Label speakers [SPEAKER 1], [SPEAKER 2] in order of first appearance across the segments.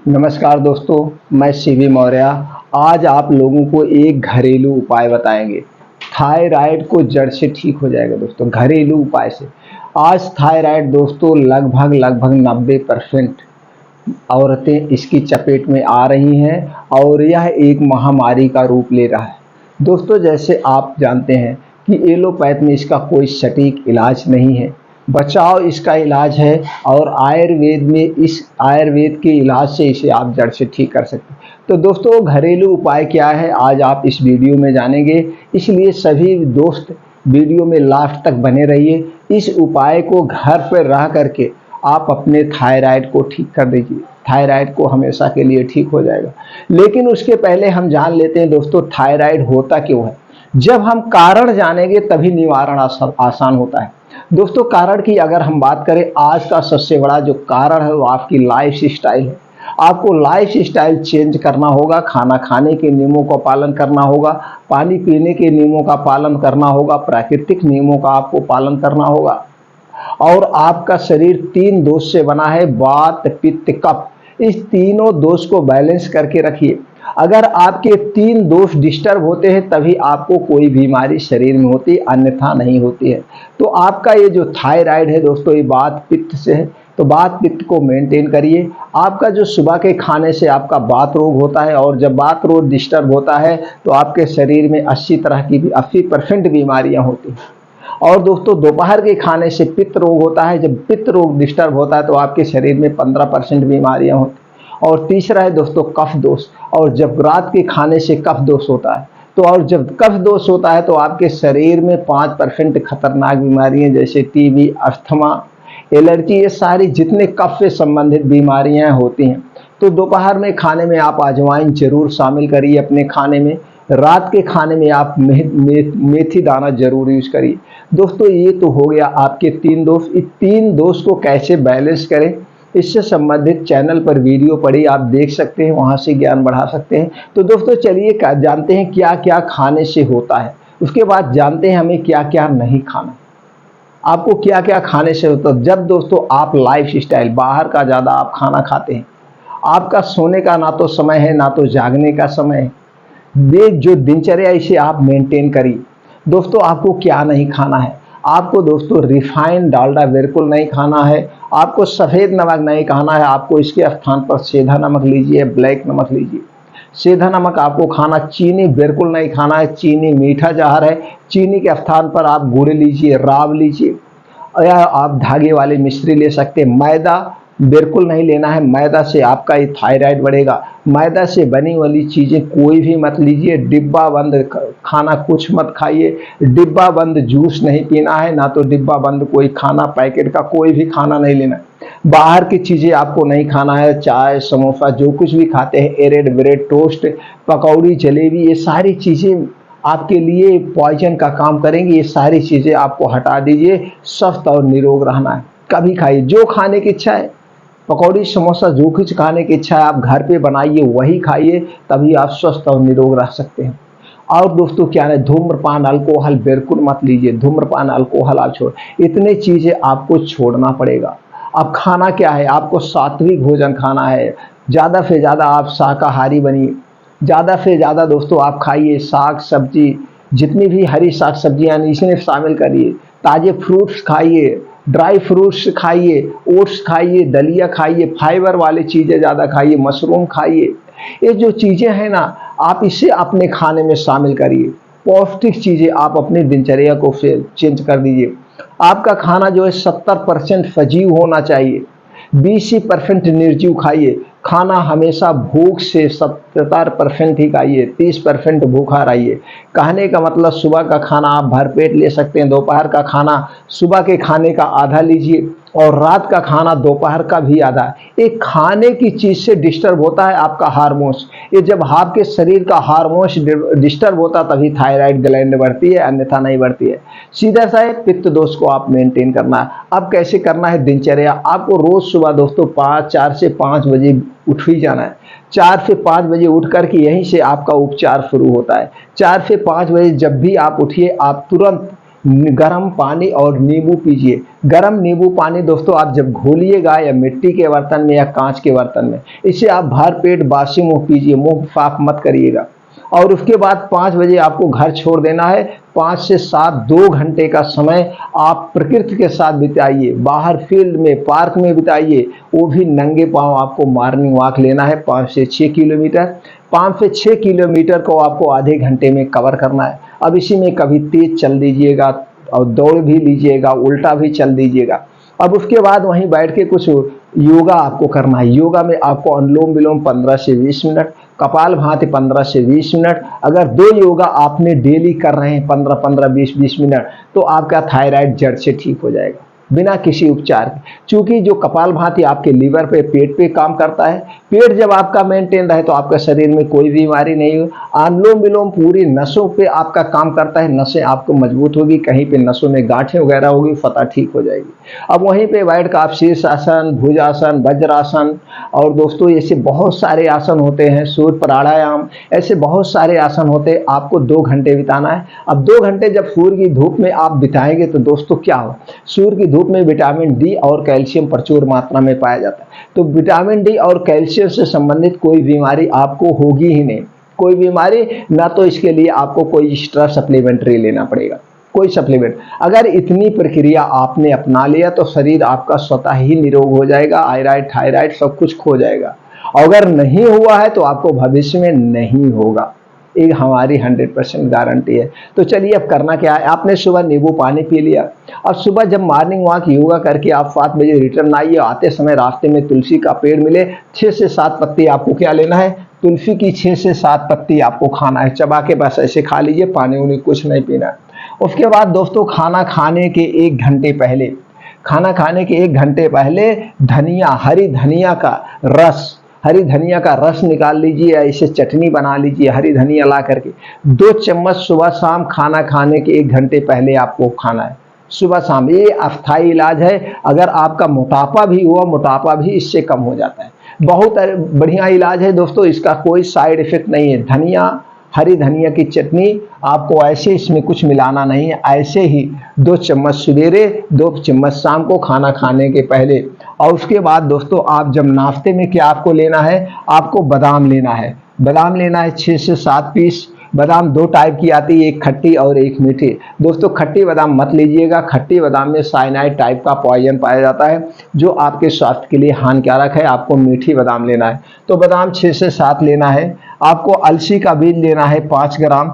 [SPEAKER 1] नमस्कार दोस्तों, मैं सीवी मौर्य। आज आप लोगों को एक घरेलू उपाय बताएंगे। थायराइड को जड़ से ठीक हो जाएगा दोस्तों, घरेलू उपाय से। आज थायराइड दोस्तों लगभग लगभग 90% औरतें इसकी चपेट में आ रही हैं और यह एक महामारी का रूप ले रहा है। दोस्तों, जैसे आप जानते हैं कि एलोपैथ में इसका कोई सटीक इलाज नहीं है, बचाव इसका इलाज है। और आयुर्वेद में इस आयुर्वेद के इलाज से इसे आप जड़ से ठीक कर सकते हैं। तो दोस्तों, घरेलू उपाय क्या है आज आप इस वीडियो में जानेंगे, इसलिए सभी दोस्त वीडियो में लास्ट तक बने रहिए। इस उपाय को घर पर रह करके आप अपने थायराइड को ठीक कर दीजिए, थायराइड को हमेशा के लिए ठीक हो जाएगा। लेकिन उसके पहले हम जान लेते हैं दोस्तों, थायराइड होता क्यों है। जब हम कारण जानेंगे तभी निवारण आसान होता है। दोस्तों, कारण की अगर हम बात करें, आज का सबसे बड़ा जो कारण है वो आपकी लाइफ स्टाइल है। आपको लाइफ स्टाइल चेंज करना होगा, खाना खाने के नियमों का पालन करना होगा, पानी पीने के नियमों का पालन करना होगा, प्राकृतिक नियमों का आपको पालन करना होगा। और आपका शरीर 3 दोष से बना है, वात पित्त कफ। इस तीनों दोष को बैलेंस करके रखिए। अगर आपके 3 दोष डिस्टर्ब होते हैं तभी आपको कोई बीमारी शरीर में होती है, अन्यथा नहीं होती है। तो आपका ये जो थायराइड है दोस्तों, ये वात पित्त से है, तो वात पित्त को मेंटेन करिए। आपका जो सुबह के खाने से आपका वात रोग होता है, और जब वात रोग डिस्टर्ब होता है तो आपके शरीर में 80% बीमारियां होती हैं। और दोस्तों, दोपहर के खाने से पित्त रोग होता है, जब पित्त रोग डिस्टर्ब होता है तो आपके शरीर में 15% बीमारियां होती हैं। और तीसरा है दोस्तों कफ दोष, और जब रात के खाने से कफ दोष होता है तो, और जब कफ दोष होता है तो आपके शरीर में 5% खतरनाक बीमारियां जैसे टीबी, अस्थमा, एलर्जी, ये सारी जितने कफ से संबंधित बीमारियां होती हैं। तो दोपहर में खाने में आप अजवाइन जरूर शामिल करिए अपने खाने में। रात के खाने में आप मेथी दाना जरूर यूज करिए। दोस्तों, ये तो हो गया आपके 3 दोष। इस 3 दोष को कैसे बैलेंस करें, इससे संबंधित चैनल पर वीडियो पड़ी आप देख सकते हैं, वहां से ज्ञान बढ़ा सकते हैं। तो दोस्तों, चलिए जानते हैं क्या क्या खाने से होता है, उसके बाद जानते हैं हमें क्या क्या नहीं खाना। आपको क्या क्या खाने से होता है। जब दोस्तों आप लाइफ स्टाइल बाहर का ज़्यादा आप खाना खाते हैं, आपका सोने का ना तो समय है ना तो जागने का समय है, ये जो दिनचर्या इसे आप मेंटेन करिए। दोस्तों, आपको क्या नहीं खाना है। आपको दोस्तों रिफाइंड डालडा बिल्कुल नहीं खाना है, आपको सफ़ेद नमक नहीं खाना है। आपको इसके स्थान पर सेंधा नमक लीजिए, ब्लैक नमक लीजिए। सेंधा नमक आपको खाना, चीनी बिल्कुल नहीं खाना है, चीनी मीठा जहर है। चीनी के स्थान पर आप गुड़ लीजिए, राब लीजिए, या आप धागे वाली मिश्री ले सकते हैं। मैदा बिल्कुल नहीं लेना है, मैदा से आपका ये थायराइड बढ़ेगा। मैदा से बनी वाली चीज़ें कोई भी मत लीजिए। डिब्बा बंद खाना कुछ मत खाइए। डिब्बा बंद जूस नहीं पीना है, ना तो डिब्बा बंद कोई खाना, पैकेट का कोई भी खाना नहीं लेना है। बाहर की चीज़ें आपको नहीं खाना है, चाय समोसा जो कुछ भी खाते हैं, एरेड ब्रेड टोस्ट, पकौड़ी जलेबी, ये सारी चीज़ें आपके लिए पॉइजन का काम करेंगी। ये सारी चीज़ें आपको हटा दीजिए। स्वस्थ और निरोग रहना है, कभी खाइए जो खाने की इच्छा है। पकौड़ी समोसा जो कुछ खाने की इच्छा है आप घर पे बनाइए, वही खाइए, तभी आप स्वस्थ और निरोग रह सकते हैं। और दोस्तों, क्या है, धूम्रपान अल्कोहल बिल्कुल मत लीजिए। धूम्रपान अल्कोहल आप छोड़, इतने चीज़ें आपको छोड़ना पड़ेगा। अब खाना क्या है, आपको सात्विक भोजन खाना है। ज़्यादा से ज़्यादा आप शाकाहारी बनिए। ज़्यादा से ज़्यादा दोस्तों आप खाइए साग सब्जी, जितनी भी हरी साग सब्जियाँ इसमें शामिल करिए। ताज़े फ्रूट्स खाइए, ड्राई फ्रूट्स खाइए, ओट्स खाइए, दलिया खाइए, फाइबर वाली चीज़ें ज़्यादा खाइए, मशरूम खाइए। ये जो चीज़ें हैं ना, आप इसे अपने खाने में शामिल करिए। पौष्टिक चीज़ें आप अपनी दिनचर्या को चेंज कर दीजिए। आपका खाना जो है 70% सजीव होना चाहिए, 20% निर्जीव खाइए। खाना हमेशा भूख से 70% ही खाइए, 30% भूखा रहिए। कहने का मतलब, सुबह का खाना आप भरपेट ले सकते हैं, दोपहर का खाना सुबह के खाने का आधा लीजिए, और रात का खाना दोपहर का भी आधा। एक खाने की चीज़ से डिस्टर्ब होता है आपका हार्मोन्स। ये जब आपके शरीर का हार्मोन्स डिस्टर्ब होता तभी थायराइड ग्लैंड बढ़ती है, अन्यथा नहीं बढ़ती है। सीधा सा है, पित्त दोष को आप मेंटेन करना है। अब कैसे करना है दिनचर्या, आपको रोज सुबह दोस्तों 4 से 5 बजे उठ ही जाना है। 4 से 5 बजे उठ करके यहीं से आपका उपचार शुरू होता है। 4 से 5 बजे जब भी आप उठिए, आप तुरंत गर्म पानी और नींबू पीजिए। गर्म नींबू पानी दोस्तों आप जब घोलिएगा या मिट्टी के बर्तन में या कांच के बर्तन में, इसे आप भर पेट बासी मुंह पीजिए, मुंह साफ मत करिएगा। और उसके बाद 5 बजे आपको घर छोड़ देना है। 5 से 7 2 घंटे का समय आप प्रकृति के साथ बिताइए, बाहर फील्ड में पार्क में बिताइए, वो भी नंगे पांव आपको मॉर्निंग वॉक लेना है 5 से 6 किलोमीटर। 5 से 6 किलोमीटर को आपको आधे घंटे में कवर करना है। अब इसी में कभी तेज चल दीजिएगा और दौड़ भी लीजिएगा, उल्टा भी चल दीजिएगा। अब उसके बाद वहीं बैठ के कुछ योगा आपको करना है। योगा में आपको अनुलोम विलोम 15 से 20 मिनट, कपाल भाती 15 से 20 मिनट। अगर 2 योगा आपने डेली कर रहे हैं 15-15, 20-20 मिनट, तो आपका थायराइड जड़ से ठीक हो जाएगा बिना किसी उपचार के। चूंकि जो कपाल भाती आपके लीवर पे, पेट पे काम करता है, पेट जब आपका मेंटेन रहे तो आपका शरीर में कोई बीमारी नहीं हो। अनुलोम विलोम पूरी नसों पे आपका काम करता है, नसें आपको मजबूत होगी, कहीं पे नसों में गांठें वगैरह होगी, फतह ठीक हो जाएगी। अब वहीं पे बैठ कर आप शीर्षासन, भुजासन, वज्रासन और दोस्तों ऐसे बहुत सारे आसन होते हैं, सूर्य प्राणायाम, ऐसे बहुत सारे आसन होते हैं। आपको 2 घंटे बिताना है। अब 2 घंटे जब सूर्य की धूप में आप बिताएंगे तो दोस्तों क्या हो, सूर्य की धूप में विटामिन डी और कैल्शियम प्रचुर मात्रा में पाया जाता है। तो विटामिन डी और कैल्शियम से संबंधित कोई बीमारी आपको होगी ही नहीं, कोई बीमारी ना। तो इसके लिए आपको कोई एक्स्ट्रा सप्लीमेंट्री लेना पड़ेगा, कोई सप्लीमेंट। अगर इतनी प्रक्रिया आपने अपना लिया तो शरीर आपका स्वतः ही निरोग हो जाएगा, आयराइड थायराइड सब कुछ खो जाएगा। अगर नहीं हुआ है तो आपको भविष्य में नहीं होगा, एक हमारी 100% गारंटी है। तो चलिए अब करना क्या है, आपने सुबह नींबू पानी पी लिया। अब सुबह जब मॉर्निंग वॉक योगा करके आप 7 बजे रिटर्न आइए, आते समय रास्ते में तुलसी का पेड़ मिले, 6 से 7 पत्ती आपको क्या लेना है, तुलसी की 6 से 7 पत्ती आपको खाना है, चबा के बस ऐसे खा लीजिए, पानी उनी कुछ नहीं पीना है। उसके बाद दोस्तों खाना खाने के 1 घंटे पहले, खाना खाने के 1 घंटे पहले धनिया, हरी धनिया का रस, हरी धनिया का रस निकाल लीजिए या इसे चटनी बना लीजिए, हरी धनिया ला करके 2 चम्मच सुबह शाम खाना खाने के 1 घंटे पहले आपको खाना है, सुबह शाम। ये अस्थाई इलाज है। अगर आपका मोटापा भी हुआ, मोटापा भी इससे कम हो जाता है। बहुत बढ़िया इलाज है दोस्तों, इसका कोई साइड इफेक्ट नहीं है। धनिया, हरी धनिया की चटनी आपको ऐसे, इसमें कुछ मिलाना नहीं है, ऐसे ही 2 चम्मच सवेरे, 2 चम्मच शाम को खाना खाने के पहले। और उसके बाद दोस्तों आप जब नाश्ते में क्या आपको लेना है, आपको बादाम लेना है। बादाम लेना है 6 से 7 पीस। बादाम 2 टाइप की आती है, एक खट्टी और एक मीठी। दोस्तों खट्टी बादाम मत लीजिएगा, खट्टी बादाम में साइनाइड टाइप का पॉइजन पाया जाता है जो आपके स्वास्थ्य के लिए हानिकारक है। आपको मीठी बादाम लेना है, तो बादाम 6 से 7 लेना है। आपको अलसी का बीज लेना है 5 ग्राम,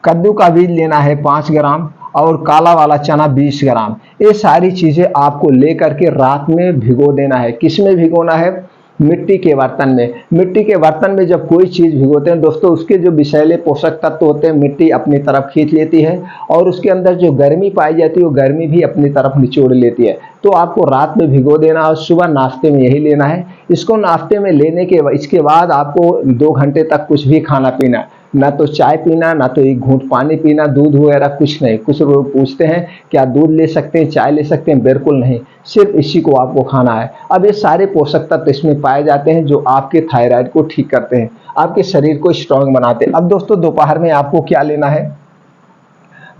[SPEAKER 1] कद्दू का बीज लेना है 5 ग्राम और काला वाला चना 20 ग्राम। ये सारी चीज़ें आपको लेकर के रात में भिगो देना है। किस में भिगोना है, मिट्टी के बर्तन में। मिट्टी के बर्तन में जब कोई चीज़ भिगोते हैं दोस्तों, उसके जो विषैले पोषक तत्व होते हैं मिट्टी अपनी तरफ खींच लेती है और उसके अंदर जो गर्मी पाई जाती है वो गर्मी भी अपनी तरफ निचोड़ लेती है। तो आपको रात में भिगो देना और सुबह नाश्ते में यही लेना है। इसको नाश्ते में लेने के इसके बाद आपको 2 घंटे तक कुछ भी खाना पीना, ना तो चाय पीना, ना तो एक घूंट पानी पीना, दूध वगैरह कुछ नहीं। कुछ लोग पूछते हैं क्या दूध ले सकते हैं, चाय ले सकते हैं, बिल्कुल नहीं, सिर्फ इसी को आपको खाना है। अब ये सारे पोषक तत्व इसमें पाए जाते हैं जो आपके थायराइड को ठीक करते हैं, आपके शरीर को स्ट्रांग बनाते हैं। अब दोस्तों दोपहर में आपको क्या लेना है,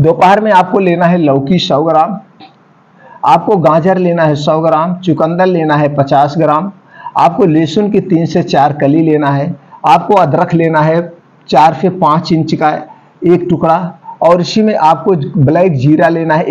[SPEAKER 1] दोपहर में आपको लेना है लौकी 100 ग्राम, आपको गाजर लेना है 100 ग्राम, चुकंदर लेना है 50 ग्राम, आपको लहसुन की 3 से 4 कली लेना है, आपको अदरक लेना है 4 से 5 इंच का एक टुकड़ा और इसी में आपको ब्लैक जीरा लेना है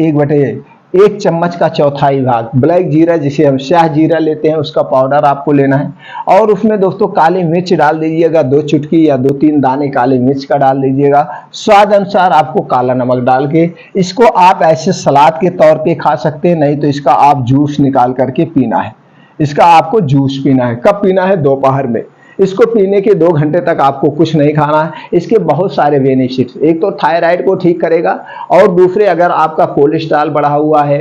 [SPEAKER 1] 1 चम्मच का चौथाई भाग। ब्लैक जीरा जिसे हम स्याह जीरा लेते हैं उसका पाउडर आपको लेना है। और उसमें दोस्तों काली मिर्च डाल दीजिएगा, 2 चुटकी या 2-3 दाने काली मिर्च का डाल दीजिएगा। स्वाद अनुसार आपको काला नमक डाल के इसको आप ऐसे सलाद के तौर पे खा सकते हैं, नहीं तो इसका आप जूस निकाल करके पीना है। इसका आपको जूस पीना है, कब पीना है, दोपहर में। इसको पीने के 2 घंटे तक आपको कुछ नहीं खाना है। इसके बहुत सारे बेनिफिट्स, एक तो थायराइड को ठीक करेगा और दूसरे अगर आपका कोलेस्ट्रॉल बढ़ा हुआ है,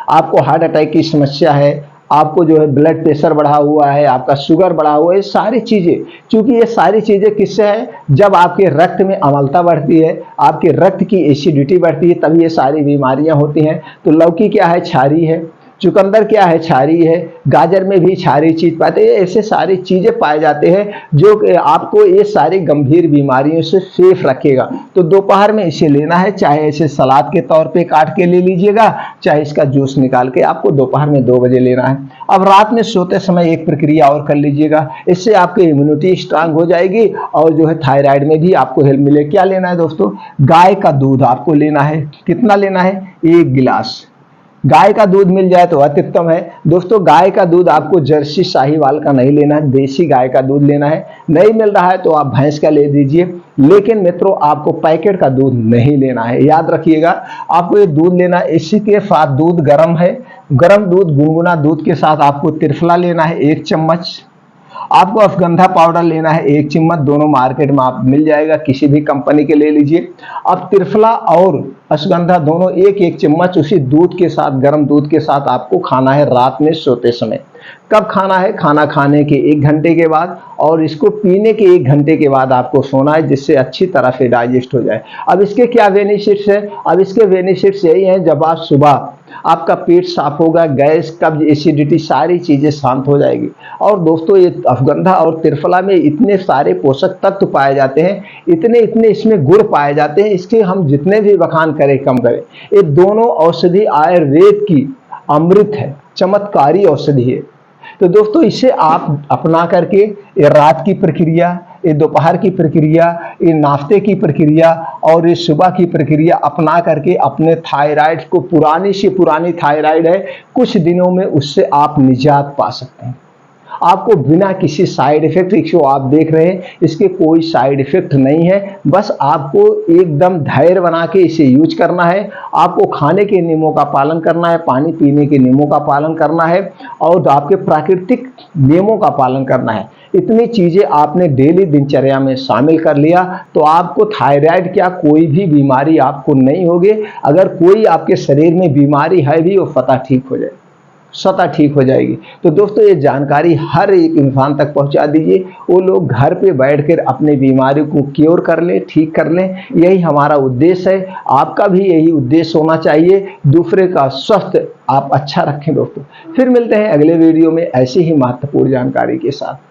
[SPEAKER 1] आपको हार्ट अटैक की समस्या है, आपको जो है ब्लड प्रेशर बढ़ा हुआ है, आपका शुगर बढ़ा हुआ है, ये सारी चीज़ें, क्योंकि ये सारी चीज़ें किससे है, जब आपके रक्त में अम्लता बढ़ती है, आपके रक्त की एसिडिटी बढ़ती है, तभी ये सारी बीमारियां होती हैं। तो लौकी क्या है, क्षारीय है, चुकंदर क्या है, क्षारीय है। गाजर में भी क्षारीय चीज पाते हैं। ऐसे सारी चीजें पाए जाते हैं जो कि आपको ये सारी गंभीर बीमारियों से सेफ रखेगा। तो दोपहर में इसे लेना है, चाहे इसे सलाद के तौर पे काट के ले लीजिएगा, चाहे इसका जूस निकाल के आपको दोपहर में 2 बजे लेना है। अब रात में सोते समय एक प्रक्रिया और कर लीजिएगा, इससे आपकी इम्यूनिटी स्ट्रांग हो जाएगी और जो है थायराइड में भी आपको हेल्प मिलेगी। क्या लेना है दोस्तों, गाय का दूध आपको लेना है। कितना लेना है, 1 गिलास। गाय का दूध मिल जाए तो अत्युत्तम है दोस्तों। गाय का दूध आपको जर्सी साहीवाल का नहीं लेना है, देसी गाय का दूध लेना है। नहीं मिल रहा है तो आप भैंस का ले दीजिए, लेकिन मित्रों आपको पैकेट का दूध नहीं लेना है, याद रखिएगा। आपको ये दूध लेना है। इसी के साथ दूध गर्म है, गर्म दूध, गुनगुना दूध के साथ आपको त्रिफला लेना है 1 चम्मच। आपको अश्वगंधा पाउडर लेना है 1 चम्मच। दोनों मार्केट में आप मिल जाएगा, किसी भी कंपनी के ले लीजिए। अब त्रिफला और अश्वगंधा दोनों 1-1 चम्मच उसी दूध के साथ, गर्म दूध के साथ आपको खाना है रात में सोते समय। कब खाना है, खाना खाने के 1 घंटे के बाद, और इसको पीने के 1 घंटे के बाद आपको सोना है, जिससे अच्छी तरह से डाइजेस्ट हो जाए। अब इसके क्या बेनिफिट्स है, अब इसके बेनिफिट्स यही हैं, जब आप सुबह, आपका पेट साफ होगा, गैस, कब्ज, एसिडिटी सारी चीजें शांत हो जाएगी। और दोस्तों ये अश्वगंधा और त्रिफला में इतने सारे पोषक तत्व पाए जाते हैं, इतने इतने इसमें गुण पाए जाते हैं, इसके हम जितने भी बखान करें कम करें। ये दोनों औषधि आयुर्वेद की अमृत है, चमत्कारी औषधि है। तो दोस्तों इसे आप अपना करके ये रात की प्रक्रिया, ये दोपहर की प्रक्रिया, ये नाश्ते की प्रक्रिया और ये सुबह की प्रक्रिया अपना करके अपने थायराइड को, पुरानी से पुरानी थायराइड है, कुछ दिनों में उससे आप निजात पा सकते हैं। आपको बिना किसी साइड इफेक्ट, इसको आप देख रहे हैं, इसके कोई साइड इफेक्ट नहीं है। बस आपको एकदम धैर्य बना के इसे यूज करना है। आपको खाने के नियमों का पालन करना है, पानी पीने के नियमों का पालन करना है और आपके प्राकृतिक नियमों का पालन करना है। इतनी चीजें आपने डेली दिनचर्या में शामिल कर लिया तो आपको थायराइड क्या, कोई भी बीमारी आपको नहीं होगी। अगर कोई आपके शरीर में बीमारी है भी, वो स्वतः ठीक हो जाए, स्वतः ठीक हो जाएगी। तो दोस्तों ये जानकारी हर एक इंसान तक पहुंचा दीजिए, वो लोग घर पे बैठकर अपने बीमारी को क्योर कर लें, ठीक कर लें। यही हमारा उद्देश्य है, आपका भी यही उद्देश्य होना चाहिए, दूसरे का स्वास्थ्य आप अच्छा रखें दोस्तों। फिर मिलते हैं अगले वीडियो में ऐसी ही महत्वपूर्ण जानकारी के साथ।